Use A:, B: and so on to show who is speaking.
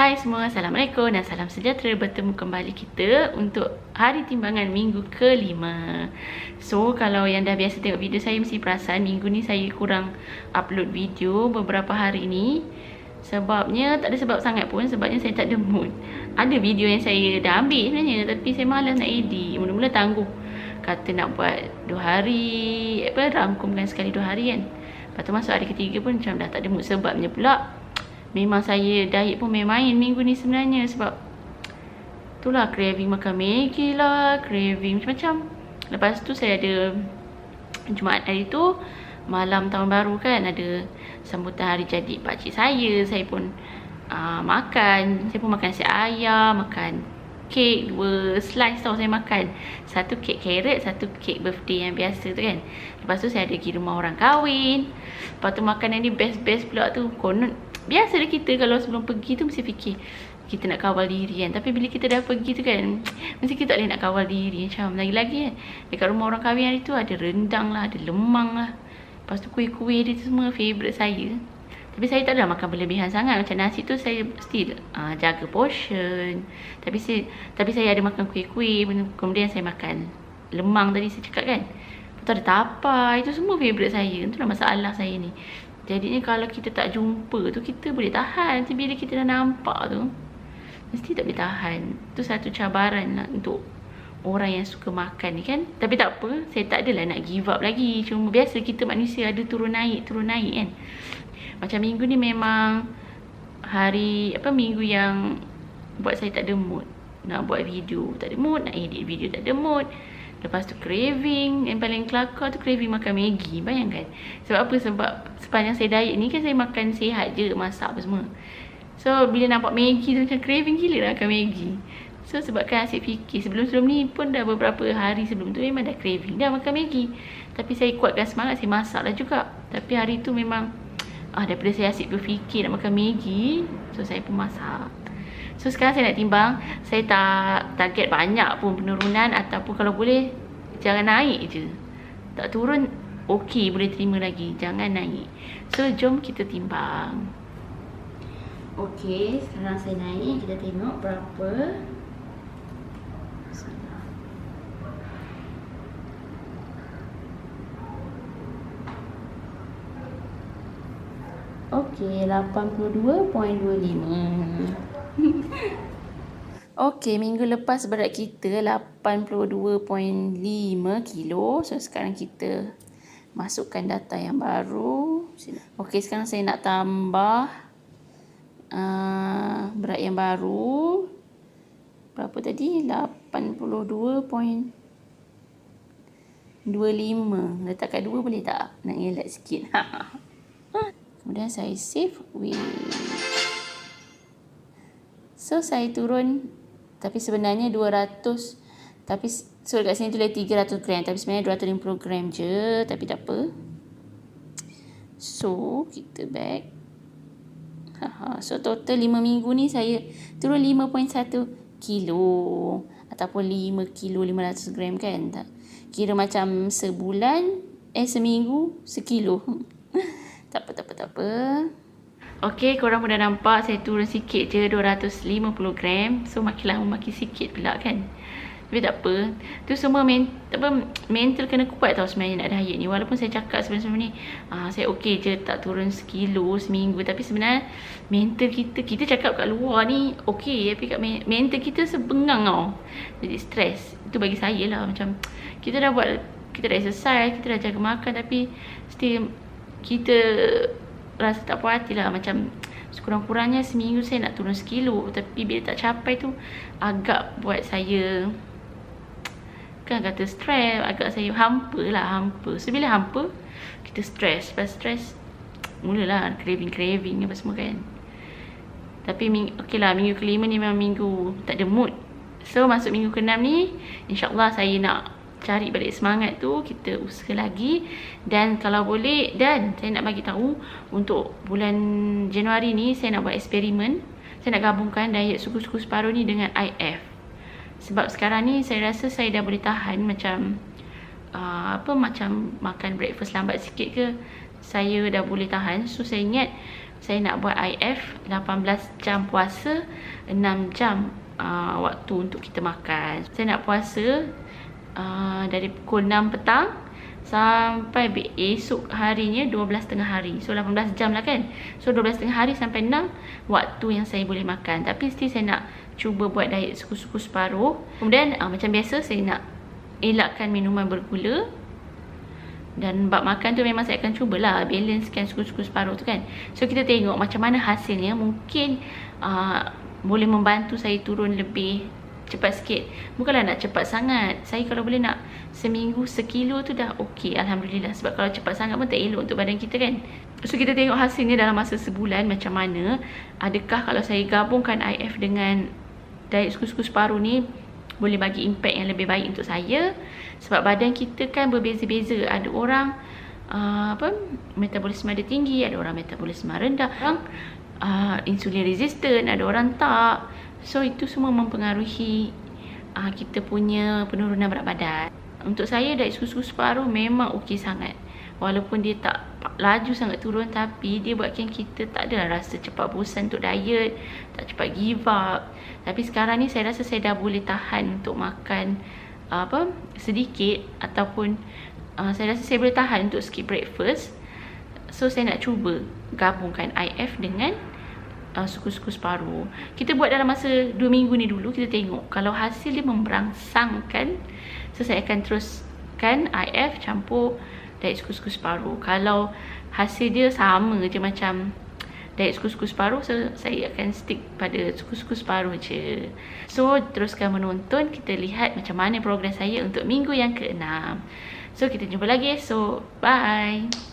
A: Hai semua, Assalamualaikum dan salam sejahtera. Bertemu kembali kita untuk hari timbangan minggu ke-5. So, kalau yang dah biasa tengok video saya mesti perasan minggu ni saya kurang upload video beberapa hari ni. Sebabnya, tak ada sebab sangat pun, sebabnya saya tak ada mood. Ada video yang saya dah ambil sebenarnya, tapi saya malas nak edit. Mula-mula tangguh. Kata nak buat 2 hari, rangkumkan sekali 2 hari kan. Lepas tu masuk hari ketiga pun macam dah tak ada mood. Sebabnya pula memang saya diet pun main-main minggu ni sebenarnya. Sebab itulah, craving makan Maggi lah, craving macam-macam. Lepas tu saya ada Jumaat hari tu, malam tahun baru kan, ada sambutan hari jadi pakcik saya pun makan. Saya pun makan nasi ayam, makan kek 2 slice tau saya makan. Satu kek carrot, satu kek birthday yang biasa tu kan. Lepas tu saya ada pergi rumah orang kahwin. Lepas tu makanan ni best-best pula tu. Konon biasa dah kita kalau sebelum pergi tu mesti fikir kita nak kawal diri kan. Tapi bila kita dah pergi tu kan, mesti kita tak boleh nak kawal diri. Macam lagi-lagi kan, dekat rumah orang kahwin hari tu ada rendang lah, ada lemang lah. Lepas tu kuih-kuih dia tu semua favourite saya. Tapi saya tak ada makan berlebihan sangat. Macam nasi tu saya mesti jaga portion. Tapi saya ada makan kuih-kuih. Kemudian saya makan lemang tadi saya cakap kan. Lepas tu ada tapai. Itu semua favourite saya. Itulah masalah saya ni. Jadinya kalau kita tak jumpa tu, kita boleh tahan. Nanti bila kita dah nampak tu, mesti tak boleh tahan. Itu satu cabaran lah untuk orang yang suka makan ni kan. Tapi tak apa, saya tak adalah nak give up lagi. Cuma biasa kita manusia ada turun naik kan. Macam minggu ni memang minggu yang buat saya tak ada mood nak buat video, tak ada mood nak edit video, tak ada mood. Lepas tu craving, yang paling kelakar tu craving makan Maggi. Bayangkan. Sebab apa? Sebab sepanjang saya diet ni kan saya makan sihat je, masak apa semua. So bila nampak Maggi tu macam craving gila nak makan Maggi. So sebabkan asyik fikir, sebelum-sebelum ni pun dah beberapa hari sebelum tu memang dah craving dah makan Maggi. Tapi saya kuatkan semangat, saya masak lah juga. Tapi hari tu memang daripada saya asyik berfikir nak makan Maggi, so saya pun masak. So sekarang saya nak timbang. Saya tak target banyak pun penurunan, ataupun kalau boleh jangan naik je. Tak turun okey, boleh terima lagi. Jangan naik. So jom kita timbang. Okey, sekarang saya naik. Kita tengok berapa. Okey, 82.25. Okey, minggu lepas berat kita 82.5 kilo. So sekarang kita masukkan data yang baru. Okey, sekarang saya nak tambah berat yang baru. Berapa tadi? 82.25. Letak kat 2 boleh tak? Nak elak sikit. Kemudian saya save with. So saya turun, tapi sebenarnya 200. Tapi so dekat sini tulis 300 gram, tapi sebenarnya 250 gram je. Tapi tak apa. So kita back. So total 5 minggu ni saya turun 5.1 kilo. Ataupun 5 kilo 500 gram kan. Tak kira macam seminggu sekilo. Tak apa. Okey, korang pun dah nampak saya turun sikit je, 250 gram. So makin lama makin sikit pula kan. Tapi tak apa. Tu semua mental kena kuat tau sebenarnya nak diet ni. Walaupun saya cakap sebelum ni saya okey je tak turun sekilo seminggu. Tapi sebenarnya mental kita cakap kat luar ni okey, tapi kat mental kita sebengang tau. Jadi stres. Itu bagi saya lah. Macam kita dah exercise, kita dah jaga makan, tapi still kita rasa tak puas hati lah. Macam sekurang-kurangnya seminggu saya nak turun sekilo. Tapi bila tak capai tu agak buat saya kan kata stres. Agak saya hampa. So bila hampa kita stres. Lepas stres mulalah craving apa semua kan. Tapi okey lah, minggu ke-5 ni memang minggu tak ada mood. So masuk minggu ke-6 ni, InsyaAllah saya nak cari balik semangat tu. Kita usaha lagi. Dan kalau boleh, dan saya nak bagi tahu untuk bulan Januari ni saya nak buat eksperimen. Saya nak gabungkan diet suku-suku separuh ni dengan IF. Sebab sekarang ni saya rasa saya dah boleh tahan. Macam macam makan breakfast lambat sikit ke, saya dah boleh tahan. So saya ingat saya nak buat IF 18 jam puasa, 6 jam waktu untuk kita makan. Saya nak puasa dari pukul 6 petang sampai esok harinya 12.30 hari. So 18 jam lah kan. So 12.30 hari sampai 6 waktu yang saya boleh makan. Tapi still saya nak cuba buat diet suku-suku separuh. Kemudian macam biasa saya nak elakkan minuman bergula. Dan bab makan tu memang saya akan cubalah balancekan suku-suku separuh tu kan. So kita tengok macam mana hasilnya. Mungkin boleh membantu saya turun lebih cepat sikit. Bukanlah nak cepat sangat. Saya kalau boleh nak seminggu 1 kilo tu dah okey, alhamdulillah. Sebab kalau cepat sangat pun tak elok untuk badan kita kan. So kita tengok hasilnya dalam masa sebulan macam mana. Adakah kalau saya gabungkan IF dengan diet suku-suku separuh ni boleh bagi impact yang lebih baik untuk saya. Sebab badan kita kan berbeza-beza. Ada orang metabolisme ada tinggi, ada orang metabolisme rendah, orang insulin resistant, ada orang tak. So itu semua mempengaruhi kita punya penurunan berat badan. Untuk saya diet suku-suku separuh memang okey sangat. Walaupun dia tak laju sangat turun, tapi dia buatkan kita tak adalah rasa cepat bosan untuk diet, tak cepat give up. Tapi sekarang ni saya rasa saya dah boleh tahan untuk makan sedikit, ataupun saya rasa saya boleh tahan untuk skip breakfast. So saya nak cuba gabungkan IF dengan suku-suku separuh. Kita buat dalam masa 2 minggu ni dulu. Kita tengok kalau hasil dia memberangsangkan, so saya akan teruskan IF campur diet suku-suku separuh. Kalau hasil dia sama je macam diet suku-suku separuh, so saya akan stick pada suku-suku separuh je. So teruskan menonton. Kita lihat macam mana progres saya untuk minggu yang ke-6. So kita jumpa lagi esok. Bye.